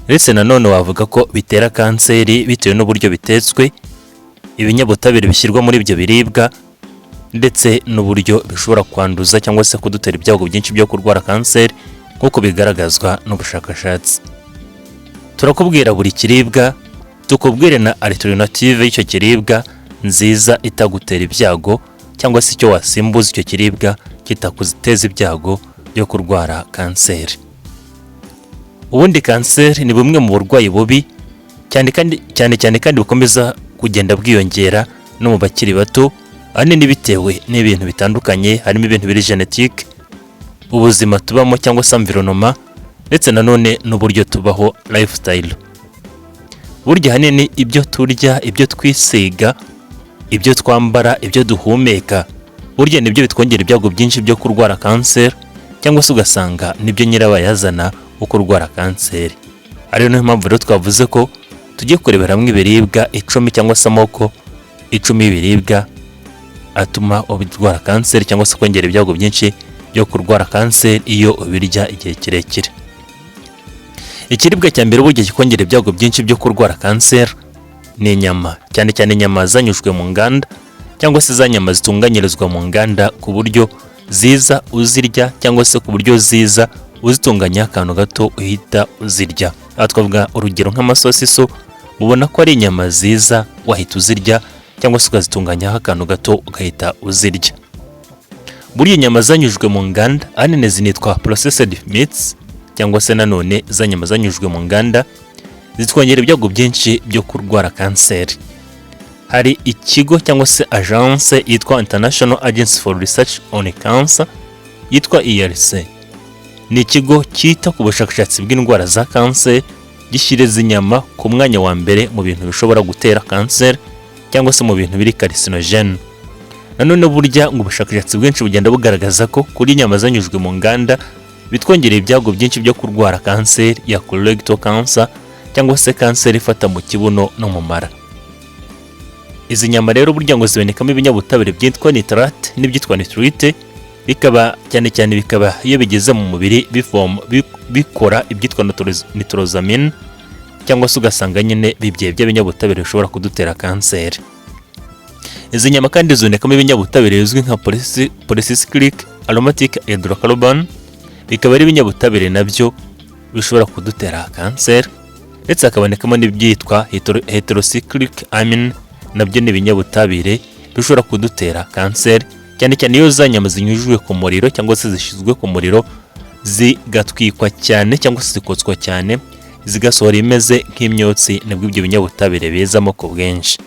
ndetse nanone wavuga ko bitera kanseri bitewe n'uburyo bitetswe, ibinyabutabire bishyirwa muri ibyo biribwa, ndetse n'uburyo bishobora kwanduza cyangwa se kudutera ibyago byinshi byo kurwara kanseri nk'uko bigaragazwa n'ubushakashatsi. Turakubwira buri kiribwa, tukubwire na alternative y'icyo kiribwa nziza itagutera ibyago, cyangwa se icyo wasimbuza icyo kiribwa kitakuteza ibyago byo kurwara kanseri. Ubundi kanseri ni bumwe mu burwayi bubi cyane kandi bukomeza kugenda bwiyongera no mu bakiri bato, ahanini bitewe n'ibintu bitandukanye, harimo ibintu biri genetique, ubuzima tubamo cyangwa se environnement, ndetse nanone n'uburyo tubaho lifestyle. Burya hanini ibyo turya, ibyo twisiga, ibyo twambara, ibyo duhumeka, burya nibyo bitwongera ibyago byinshi byo kurwara kanseri, cyangwa se ugasanga nibyo nyirabayazana wo kurwara kanseri. Ariyo niyo mpamvu rero twavuze ko tugiye kurebera hamwe ibiribwa 10 cyangwa se amoko 10 y'ibiribwa atuma urwara kanseri cyangwa se kongera ibyago byinshi byo kurwara kanseri iyo ubirya igihe kirekire. Ikiribwa cya mbere burya kikongera ibyago byinshi byo kurwara kanseri ni inyama, cyane cyane inyama zanyujwe mu nganda, cyangwa se za nyama zitunganyirizwa mu nganda ku buryo ziza uzirya, cyangwa se ku buryo ziza uzitunganya akantu gato uhita uzirya. Aha twavuga urugero nk'amasosiso, ubona ko ari inyama ziza wahita uzirya, cyangwa se ukazitunganyaho akantu gato ugahita uzirya. Buriya inyama zanyujwe mu nganda ahanini zinitwa processed meats, cyangwa se nanone za nyama zanyujwe mu nganda zitwongera ibyago byinshi byo kurwara kanseri. Hari ikigo cyangwa se agence yitwa International Agency for Research on Cancer, yitwa IRC. Ni ikigo cyita ku bushakashatsi bw'indwara za kanseri, gishyiriza inyama ku mwanya wa mbere mu bintu bishobora gutera kanseri, cyangwa se mu bintu biri carcinogene. Nanone burya ngo ubushakashatsi bwinshi bugenda bugaragaza ko kuri inyama zanyujwe mu nganda bitwongerera ibyago byinshi byo kurwara kanseri ya colorectal cancer, cyangwa se kanseri ifata mu kibuno no mu mara. Izi nyama rero burya ngo zibonekamo ibinyabutabire byitwa nitrate n'ibyitwa nitrite, bikaba cyane bikaba iyo bigeze mu mubiri bikora ibyitwa nitrosamine, cyangwa se ugasanga nyine bibye by'ibinyabutabire bishobora kudutera kanseri. Izi nyama kandi zibonekamo ibinyabutabire bizwi nka polycyclic aromatic hydrocarbon, bikaba ari ibinyabutabire nabyo bishobora kudutera kanseri, ndetse hakabonekamo n'ibyitwa heterocyclic amine, nabyo ni ibinyabutabire bishobora kudutera kanseri, cyane iyo za nyama zinyujwe ku muriro, cyangwa se zishyizwe ku muriro zigatwikwa cyane, cyangwa se zikotswa cyane, zigasohora imeze nk'imyotsi, nabwo ibyo binyabutabire bizamo ku bwinshi.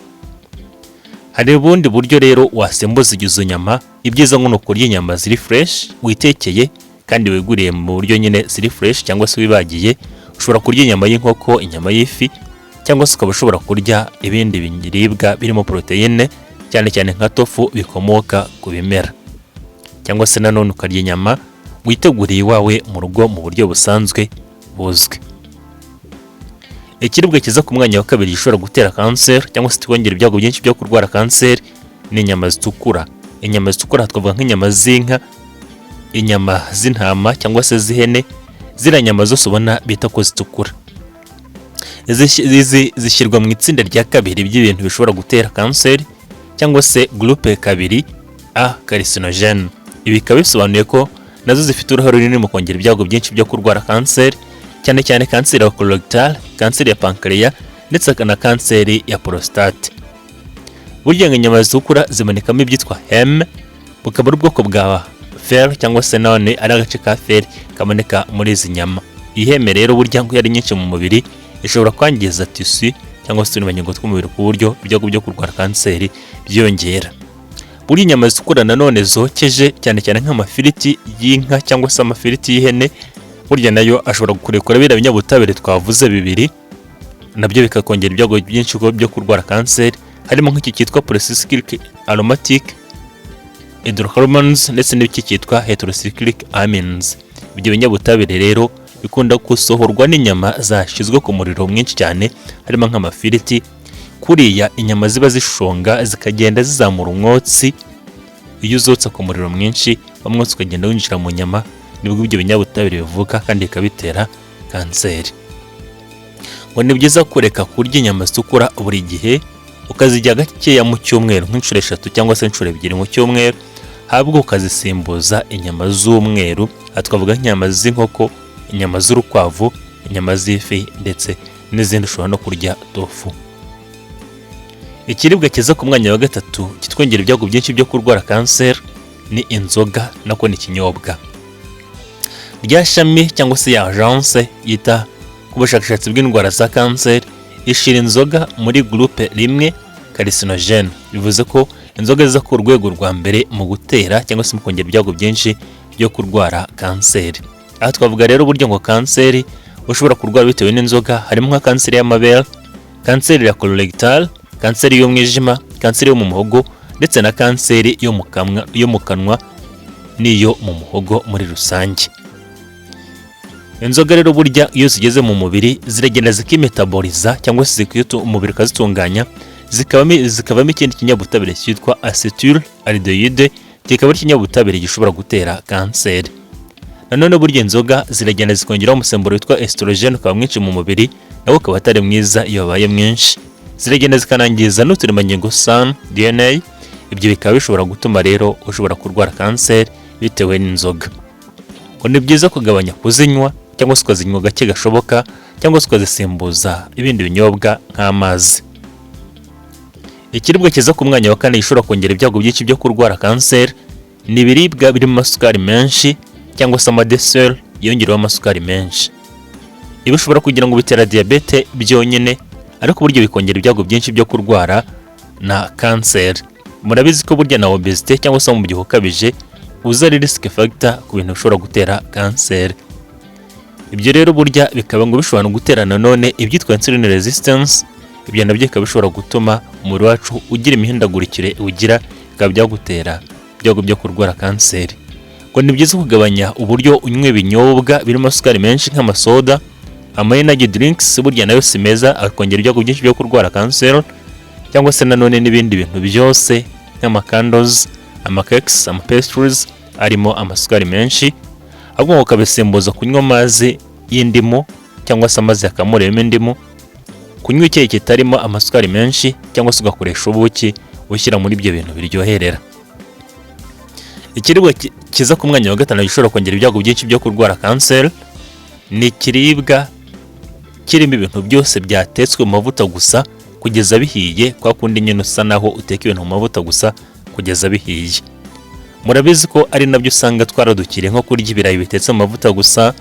Hari ubundi buryo rero wasimbuza izo nyama. Ibyiza ngo kurya inyama ziri fresh, witekeye kandi wiguriye mu buryo nyine ziri fresh, cyangwa se wibagiye. Ushobora kurya inyama y'inkoko, inyama y'ifi, cyangwa se ukaba ushobora kurya ibindi biribwa birimo proteine, cyane nka tofu bikomoka ku bimera, cyangwa se nanone ukarya inyama witeguriye iwawe mu rugo mu buryo busanzwe buzwi. Ikiribwa kiza ku mwanya wa kabiri gishobora gutera kanseri, cyangwa se kongera ibyago byinshi byo kurwara kanseri ni inyama zitukura. Inyama zitukura twavuga nk'inyama z'inka, inyama z'intama, cyangwa se z'ihene. Ziriya nyama zose ubona bita ko zitukura, zishyirwa mu itsinda rya kabiri by'ibintu bishobora gutera kanseri, cyangwa se groupe kabiri A carcinogene. Ibi bikaba bisobanuye ko nazo zifite uruhare runini mu kongera ibyago byinshi byo kurwara kanseri, cyane kanseri ya colorectal, kanseri ya pancreas, ndetse na kanseri ya prostate. Burya inyama zitukura zibonekamo ibyitwa heme, bukaba ari ubwoko bwa fer, cyangwa se none ari agace ka fer kaboneka muri izi nyama. Iheme rero burya ngo yari nyinshi mu mubiri ishobora kwangiza tissue, cyangwa se uturemangingo tw'umubiri ku buryo ibyago byo kurwara kanseri byiyongera. Buri inyama zitukura nanone zokeje, cyane nk'amafiriti y'inka, cyangwa se amafiriti y'ihene, burya nayo ashobora kurekura biriya binyabutabire twavuze bibiri, nabyo bikakongera ibyago byinshi byo kurwara kanseri, harimo nk'iki cyitwa polycyclic aromatic hydrocarbons, ndetse n'iki cyitwa heterocyclic amines. Ibyo binyabutabire rero bikunda gusohorwa n'inyama zashyizwe ku muriro mwinshi cyane, harimo nk'amafiriti. Kuriya inyama ziba zishonga zikagenda zizamura umwotsi, iyo uzotsa ku muriro mwinshi umwotsi ukagenda winjira mu nyama, nibwo ibyo binyabutabire bivuka kandi bikabitera kanseri. ngo ni byiza kureka kurya inyama zitukura buri gihe, ukazijya gakeya mu cyumweru nk'inshuro 3 cyangwa se inshuro 2 mu cyumweru, ahubwo ukazisimbuza inyama z'umweru, twavuga nk'inyama z'inkoko, inyama z'urukwavu, inyama z'ifi ndetse n'izindi ushobora no kurya tofu. Ikiribwa kiza ku mwanya wa 3 kitwongera ibyago byinshi byo kurwara kanseri ni inzoga, nako ni ikinyobwa. Rya shami cyangwa se ya agence yita ku bushakashatsi bw'indwara za kanseri ishira inzoga muri groupe rimwe carcinogene, bivuze ko inzoga ziza ku rwego rwa mbere mu gutera cyangwa se mu kongera ibyago byinshi byo kurwara kanseri. Aha twavuga rero uburyo ngo kanseri ushobora kurwara bitewe n'inzoga harimo nka kanseri y'amabere, kanseri ya colorectal, kanseri y'umwijima, kanseri yo mu muhogo ndetse na kanseri yo mu kanwa n'iyo mu muhogo muri rusange. Inzoga rero burya iyo zigeze mu mubiri ziragenda zikimetaboliza cyangwa se umubiri ukazitunganya, zikavamo ikindi kinyabutabire cyitwa acetylaldehyde, kikaba ari ikinyabutabire gishobora gutera kanseri. Nanone burya inzoga ziragenda zikongeraho umusemburo witwa estrogen ukaba mwinshi mu mubiri, nawo ukaba atari mwiza iyo wabaye mwinshi. Ziragenda zikanangiza n'uturemangingo SAN, DNA, ibyo bikaba bishobora gutuma rero ushobora kurwara kanseri bitewe n'inzoga. Ngo ni byiza kugabanya kuzinywa cyangwa se ukazinywa gake gashoboka, cyangwa se ukazisimbuza ibindi binyobwa nk'amazi. Ikiribwa kiza ku mwanya wa 4 gishobora kongera ibyago byinshi byo kurwara kanseri ni ibiribwa birimo amasukari menshi cyangwa se amadeseri yongerewe amasukari menshi. Ibi bishobora kugira ngo bitera diabete byonyine, ariko buryo bikongera ibyago byinshi byo kurwara na kanseri. Murabizi ko burya na obesity cyangwa se umubyibuho ukabije uza ari risk factor ku bintu bishobora gutera kanseri. Ibyo rero burya bikaba ngo bishobora gutera nanone ibyitwa insulin resistance, ibyo nabyo bikaba bishobora gutuma umubiri wacu ugira imihindagurikire ugira, bikaba byagutera ibyago byo kurwara kanseri. Ngo ni byiza kugabanya uburyo unywa ibinyobwa birimo amasukari menshi nk'amasoda, energy drinks burya nayo si meza, akongera ibyago byinshi byo kurwara kanseri, cyangwa se nanone n'ibindi bintu byose nk'amakandozi, amakekes, amapastries arimo amasukari menshi, ahubwo ukabisimbuza kunywa amazi y'indimu cyangwa se amazi yakamuremo indimu, kunywa icyayi kitarimo amasukari menshi, cyangwa se ugakoresha ubuki ushyira muri ibyo bintu biryoherera. Ikiribwa kiza ku mwanya wa 5 gishobora kongera ibyago byinshi byo kurwara kanseri ni ikiribwa kirimo ibintu byose byatetswe mu mavuta gusa kugeza bihiye, kwa kundi nyine usa naho uteka ibintu mu mavuta gusa kugeza bihiye. Murabizi ko ari nabyo usanga twaradukiriye nko kurya ibirayi bitetse mu mavuta gusa,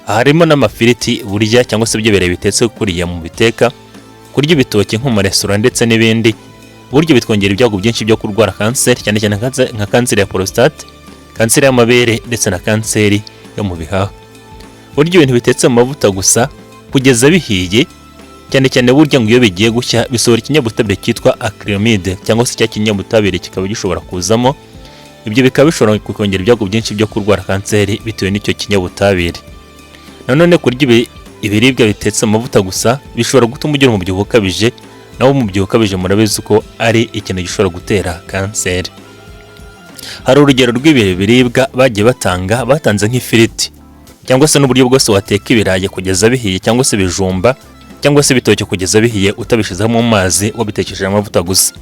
harimo n'amafiriti burya cyangwa se ibyo birayi bitetse kuriya mu biteka, kurya ibitoki nko mu restaurant ndetse n'ibindi, buryo bitwongera ibyago byinshi byo kurwara kanseri, cyane cyane nka kanseri ya prostate, kanseri y'amabere ndetse na kanseri yo mu bihaha. Buryo ibintu bitetse mu mavuta gusa kugeza bihiye, cyane cyane burya ngo iyo bigiye gushya bisohora ikinyabutabire cyitwa acrylamide, cyangwa se cya kinyabutabire kikaba gishobora kuzamo, ibyo bikaba bishobora kongera ibyago byinshi byo kurwara kanseri bitewe n'icyo kinyabutabire. Nanone kurya ibiribwa bitetse mu mavuta gusa bishobora gutuma ugira umubyibuho ukabije, nawo umubyibuho ukabije murabizi ko ari ikintu gishobora gutera kanseri. Hari urugero rw'ibi biribwa bagiye batanze nk'ifiriti, cyangwa se n'uburyo bwose wateka ibirayi kugeza bihiye, cyangwa se bijumba, cyangwa se ibitoki kugeza bihiye utabishizeho mu mazi wabitekesheje amavuta gusa.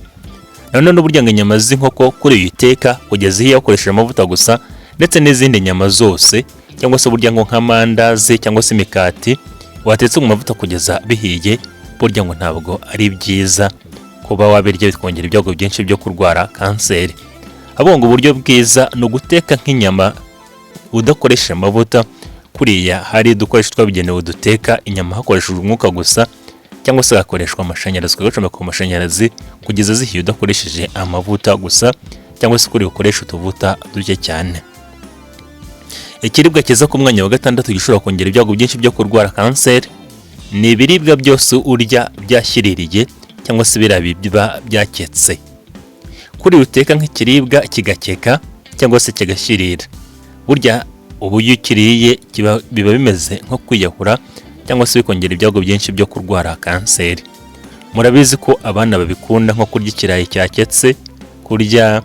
Nanone n'uburyo ngo inyama z'inkoko kuri uyiteka kugeza ihiye ukoresheje amavuta gusa, ndetse n'izindi nyama zose, cyangwa se burya ngo nk'amandazi cyangwa se imikati watetse mu mavuta kugeza bihiye, burya ngo ntabwo ari byiza kuba wabirya, bitwongera ibyago byinshi byo kurwara kanseri. Ahubwo ngo uburyo bwiza ni uguteka nk'inyama udakoresheje amavuta, kuriya hari udukoresho twabigenewe duteka inyama hakoreshejwe umwuka gusa, cyangwa se hakoreshwa amashanyarazi, ukagacomeka ku mashanyarazi kugeza zihiye udakoresheje amavuta gusa, cyangwa se kuri ukoresha utuvuta duke cyane. Ikiribwa kiza ku mwanya wa 6 gishobora kongera ibyago byinshi byo kurwara kanseri ni ibiribwa byose urya byashyiririye, cyangwa se biba byaketse. Kuri uteka nk'ikiribwa kigakeka cyangwa se kigashyirira, burya ubu iyo ukiriye biba bimeze nko kwiyahura, cyangwa se bikongera ibyago byinshi byo kurwara kanseri. Murabizi ko abana babikunda nko kurya ikirayi cyaketse, kurya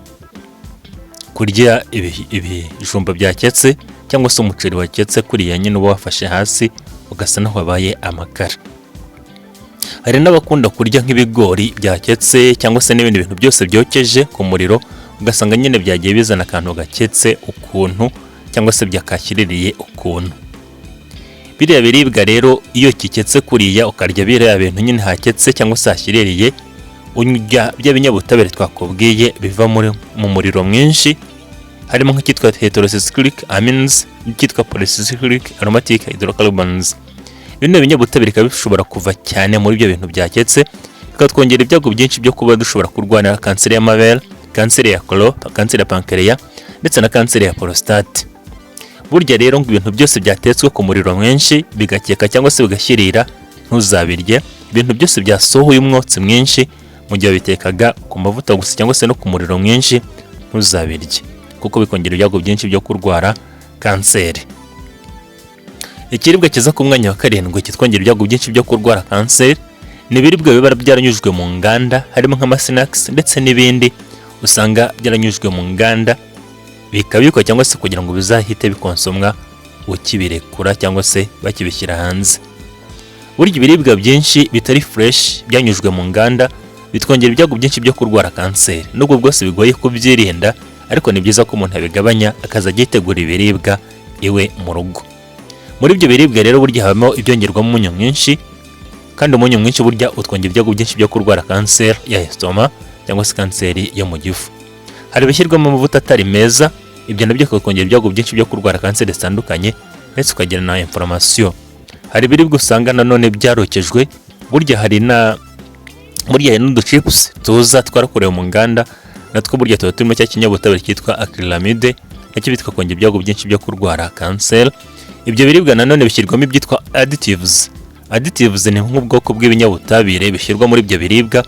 ibijumba byaketse, cyangwa se umuceri waketse kuriya nyine uba wafashe hasi ugasa naho wabaye amakara. Hari n'abakunda kurya nk'ibigori byaketse cyangwa se n'ibindi bintu byose byokeje ku muriro, ugasanga nyine byagiye bizana akantu gaketse ukuntu cyangwa se byakashyiririye ukuntu. Biriya biribwa rero iyo kiketse kuriya ukarya biriya bintu nyine haketse cyangwa se hashyiririye, urya bya binyabutabire twakubwiye biva mu muriro mwinshi, harimo nk'icyitwa heterocyclic amines n'icyitwa polycyclic aromatic hydrocarbons. Bino binyabutabire bikaba bishobora kuva cyane muri ibyo bintu byaketse, bikatwongera ibyago byinshi byo kuba dushobora kurwara kanseri y'amabere, kanseri ya colon, kanseri ya pancreas ndetse na kanseri ya prostate. Burya rero ngo ibintu byose byatetswe ku muriro mwinshi bigakeka cyangwa se bigashyirira, ntuzabirye. Ibintu byose byasohoye umwotsi mwinshi mu gihe bitekaga ku mavuta gusa cyangwa se no ku muriro mwinshi, ntuzabirye kuko bikongera ibyago byinshi byo kurwara kanseri. Ikiribwa kiza ku mwanya wa 7 kitwongera ibyago byinshi byo kurwara kanseri ni ibiribwa biba byaranyujwe mu nganda, harimo nk'amasnacks ndetse n'ibindi usanga byaranyujwe mu nganda bikabikwa cyangwa se kugira ngo bizahite bikonsomwa ukibirekura cyangwa se bakibishyira hanze. Burya ibiribwa byinshi bitari fresh byanyujwe mu nganda bitwongera ibyago byinshi byo kurwara kanseri. Nubwo bwose bigoye kubyirinda, ariko ni byiza ko umuntu abigabanya akazajya yitegura ibiribwa iwe mu rugo. Muri ibyo biribwa rero burya habamo ibyongerwamo umunyu mwinshi, kandi umunyu mwinshi burya utwongera ibyago byinshi byo kurwara kanseri ya estoma cyangwa se kanseri yo mu gifu. Hari ibishyirwamo amavuta atari meza, ibyo nabyo bikongera ibyago byinshi byo kurwara kanseri zitandukanye ndetse ukagira na inflammation. Hari ibiribwa usanga nanone byarokejwe, burya hari n'uduchips tuza twarakorewe mu nganda, natwo burya tuba turimo cya kinyabutabire cyitwa acrylamide, nacyo bitwa kongera ibyago byinshi byo kurwara kanseri. Ibyo biribwa nanone bishyirwamo ibyitwa additives. Additives ni nk'ubwoko bw'ibinyabutabire bishyirwa muri ibyo biribwa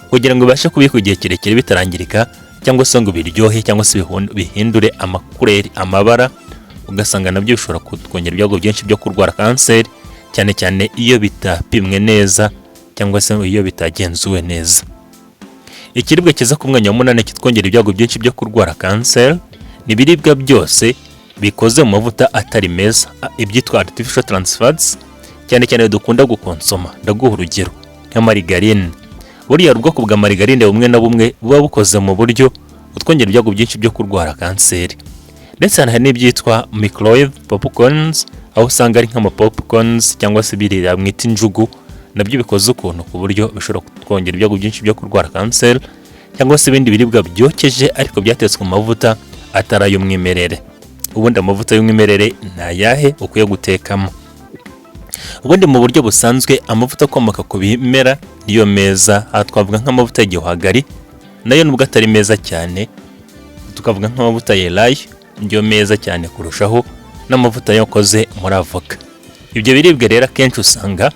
kugira ngo bibashe kubikwa igihe kirekire bitarangirika, cyangwa se ngo biryohe cyangwa se bihindure amakureri, amabara, ugasanga nabyo bishobora kongera ibyago byinshi byo kurwara kanseri, cyane cyane iyo bitapimwe neza cyangwa se iyo bitagenzuwe neza. Ikiribwa kiza ku mwanya wa 8 kitwongera ibyago byinshi byo kurwara kanseri ni ibiribwa byose bikoze mu mavuta atari meza, ibyitwa artificial trans fats, cyane cyane dukunda gukonsoma. Ndaguha urugero nka margarine. Buriya ubwoko bwa margarine bumwe na bumwe buba bukoze mu buryo utwongera ibyago byinshi byo kurwara kanseri. Ndetse hari n'ibyitwa microwave popcorns, aho usanga ari nk'ama popcorns cyangwa se birira mwita injugu, nabyo bikoze ukuntu ku buryo bishobora kutwongera ibyago byinshi byo kurwara kanseri, cyangwa se ibindi biribwa byokeje ariko byatetswe mu mavuta atari ay'umwimerere. Ubundi amavuta y'umwimerere ni ayahe ukwiye gutekamo? Ubundi mu buryo busanzwe amavuta akomoka ku bimera niyo meza. Aha twavuga nk'amavuta y'igihwagari, nayo nubwo atari meza cyane, tukavuga nk'amavuta y'elayo niyo meza cyane kurushaho, n'amavuta yakoze muri avoka. Ibyo biribwa rero akenshi usanga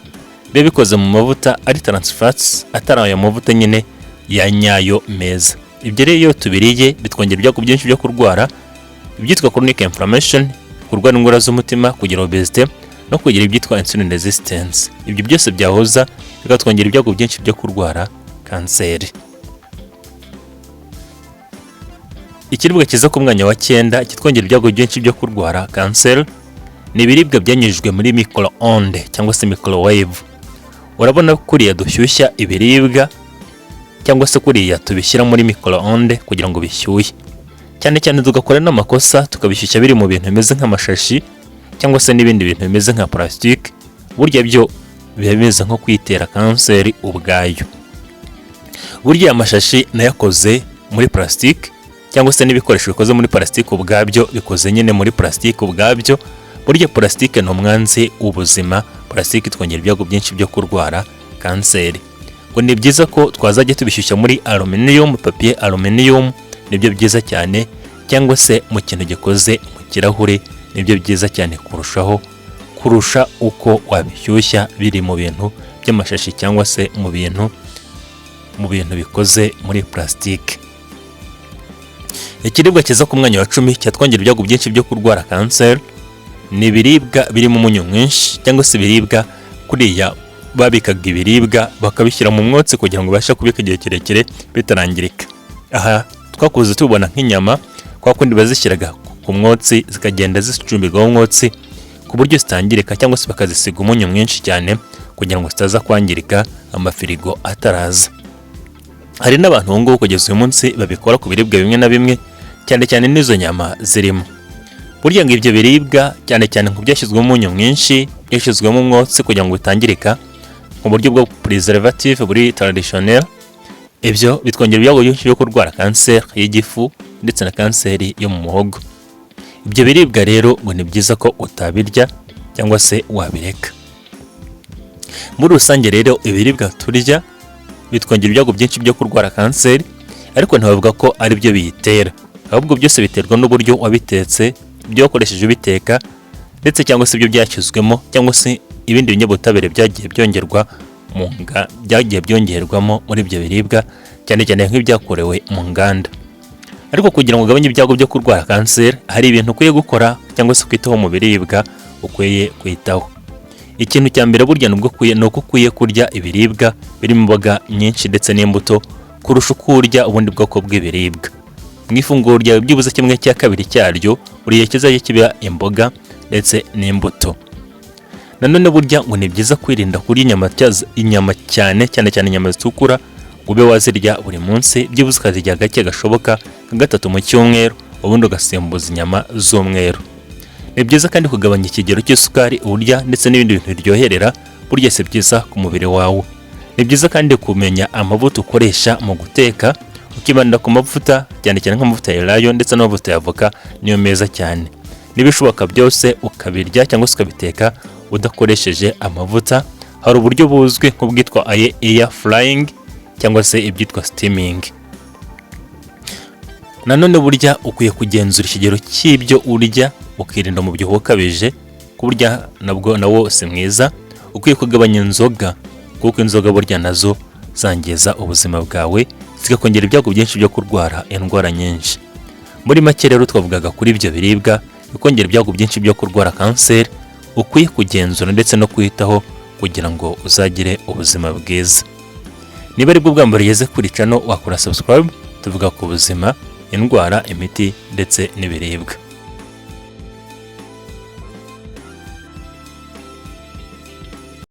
biba bikoze mu mavuta ari trans fats, atari aya mavuta nyine ya nyayo meza. Ibyo rero iyo tubiriye bitwongera ibyago byinshi byo kurwara ibyitwa chronic inflammation, kurwara indwara z'umutima, kugira obesity no kugira ibyitwa insulin resistance. Ibyo byose byahoza bikatwongera ibyago byinshi byo kurwara kanseri. Ikiribwa kiza ku mwanya wa 9 kitwongera ibyago byinshi byo kurwara kanseri ni ibiribwa byanyujwe muri micro-onde cyangwa se microwave. Urabona kuriya dushyushya ibiribwa cyangwa se kuriya tubishyira muri micro-onde kugira ngo bishyuhe. Cyane cyane tugakora n'amakosa tukabishyushya biri mu bintu bimeze nk'amashashi cyangwa se n'ibindi bintu bimeze nka plastique. Burya byo biba bimeze nko kwitera kanseri ubwayo. Burya amashashi nayakoze muri plastique cyangwa se n'ibikoresho bikoze muri plastique ubwabyo bikoze nyine muri plastique ubwabyo. Burya plastique ni umwanzi w'ubuzima. Plastique itwongera ibyago byinshi byo kurwara kanseri. Ngo ni byiza ko twazajya tubishyushya muri aluminium, papier aluminium nibyo byiza cyane, cyangwa se mu kintu gikoze mu kirahure nibyo byiza cyane kurusha uko wabishyushya biri mu bintu by'amashashi cyangwa se mu bintu bikoze muri plastique. Ikiribwa kiza ku mwanya wa 10 cyatwongera ibyago byinshi byo kurwara kanseri ni ibiribwa birimo umunyu mwinshi, cyangwa se ibiribwa kuriya babikaga ibiribwa bakabishyira mu mwotsi kugira ngo bashe kubika igihe kirekire bitarangirika. Aha twakuze tubona nk'inyama kwa kundi bazishyiraga ku mwotsi zikagenda zicumbirwa mu mwotsi ku buryo zitangirika, cyangwa se bakazisiga umunyu mwinshi cyane kugira ngo zitaza kwangirika amafirigo ataraza. Hari n'abantu ngo kugeza uyu munsi babikora ku biribwa bimwe na bimwe, cyane cyane n'izo nyama zirimo. Burya ngo ibyo biribwa cyane cyane ngo byashyizwemo umunyu mwinshi, byashyizwemo umwotsi kugira ngo bitangirika mu buryo bwo preservative buri traditionnel, ibyo bitwongera ibyago byinshi byo kurwara kanseri y'igifu ndetse na kanseri yo mu muhogo. Ibyo biribwa rero ngo ni byiza ko utabirya cyangwa se wabireka. Muri rusange rero ibiribwa turya bitwongera ibyago byinshi byo kurwara kanseri, ariko ntibavuga ko ari byo biyitera, ahubwo byose biterwa n'uburyo wabitetse, ibyo wakoresheje ubiteka, ndetse cyangwa se ibyo byashyizwemo, cyangwa se ibindi binyabutabire byagiye byongerwamo muri ibyo biribwa, cyane cyane nk'ibyakorewe mu nganda. Ariko kugira ngo ugabanye ibyago byo kurwara kanseri, hari ibintu ukwiye gukora cyangwa se kwitaho mu biribwa ukwiye kwitaho. Ikintu cya mbere burya ni uko ukwiye kurya ibiribwa birimo imboga nyinshi ndetse n'imbuto kurusha uko urya ubundi bwoko bw'ibiribwa. Mu ifunguro ryawe byibuze 1/2 cyaryo buri gihe kizajya kiba imboga ndetse n'imbuto. Nanone burya ngo ni byiza kwirinda kurya inyama cyane inyama zitukura, ube wazirya buri munsi, byibuze ukazirya gake gashoboka nka 3 mu cyumweru, ubundi ugasimbuza inyama z'umweru. Ni byiza kandi kugabanya ikigero cy'isukari urya ndetse n'ibindi bintu biryoherera, burya si byiza ku mubiri wawe. Ni byiza kandi kumenya amavuta ukoresha mu guteka, ukibanda ku mavuta cyane nk'amavuta ya elayo ndetse n'amavuta ya avoka, niyo meza cyane. Nibishoboka byose ukabirya cyangwa se ukabiteka udakoresheje amavuta. Hari uburyo buzwi nk'ubwitwa air frying cyangwa se ibyitwa steaming. Nanone burya ukwiye kugenzura ikigero cy'ibyo urya, ukirinda umubyibuho ukabije, kurya nawo si mwiza. Ukwiye kugabanya inzoga, kuko inzoga burya nazo zangiza ubuzima bwawe, zigakongera ibyago byinshi byo kurwara indwara nyinshi. Muri make rero twavugaga kuri ibyo biribwa bikongera ibyago byinshi byo kurwara kanseri, ukwiye kugenzura ndetse no kwitaho kugira ngo uzagire ubuzima bwiza. Niba ari bwo bwa mbere ugeze kuri channel, wakora subscribe. Tuvuga ku buzima, indwara, imiti ndetse n'ibiribwa.